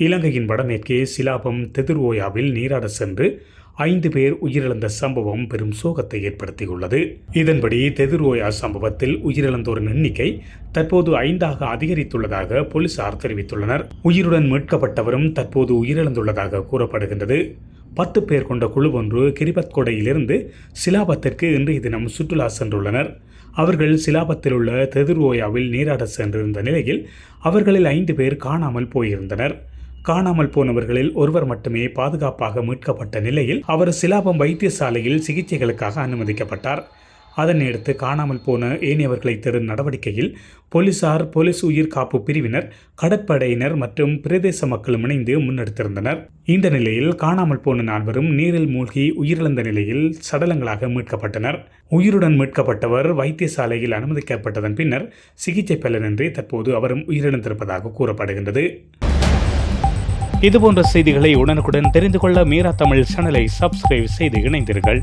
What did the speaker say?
இலங்கையின் வடமேற்கே சிலாபம் தெதுர்ஓயாவில் நீராட சென்று 5 பேர் உயிரிழந்த சம்பவம் பெரும் சோகத்தை ஏற்படுத்தியுள்ளது. இதன்படி தெதுர்ஓயா சம்பவத்தில் உயிரிழந்தோரின் எண்ணிக்கை தற்போது 5ஆக அதிகரித்துள்ளதாக போலீசார் தெரிவித்துள்ளனர். உயிருடன் மீட்கப்பட்டவரும் தற்போது உயிரிழந்துள்ளதாக கூறப்படுகின்றது. 10 பேர் கொண்ட குழு ஒன்று கிரிபத்கொடையிலிருந்து சிலாபத்திற்கு இன்றைய தினம் சுற்றுலா சென்றுள்ளனர். அவர்கள் சிலாபத்தில் உள்ள தெதுர்ஓயாவில் நீராட சென்றிருந்த நிலையில் அவர்களில் 5 பேர் காணாமல் போயிருந்தனர். காணாமல் போனவர்களில் ஒருவர் மட்டுமே பாதுகாப்பாக மீட்கப்பட்ட நிலையில் அவர் சிலாபம் வைத்தியசாலையில் சிகிச்சைகளுக்காக அனுமதிக்கப்பட்டார். அதனையடுத்து காணாமல் போன ஏனையவர்களை தேடும் நடவடிக்கையில் போலீசார், போலீஸ் உயிர் காப்பு பிரிவினர், கடற்படையினர் மற்றும் பிரதேச மக்களும் இணைந்து முன்னெடுத்திருந்தனர். இந்த நிலையில் காணாமல் போன 4 நீரில் மூழ்கி உயிரிழந்த நிலையில் சடலங்களாக மீட்கப்பட்டனர். உயிருடன் மீட்கப்பட்டவர் வைத்தியசாலையில் அனுமதிக்கப்பட்டதன் பின்னர் சிகிச்சை பலனின்றி தற்போது அவரும் உயிரிழந்திருப்பதாக கூறப்படுகின்றது. இதுபோன்ற செய்திகளை உடனுக்குடன் தெரிந்து கொள்ள மீரா தமிழ் சேனலை சப்ஸ்கிரைப் செய்து இணைந்தீர்கள்.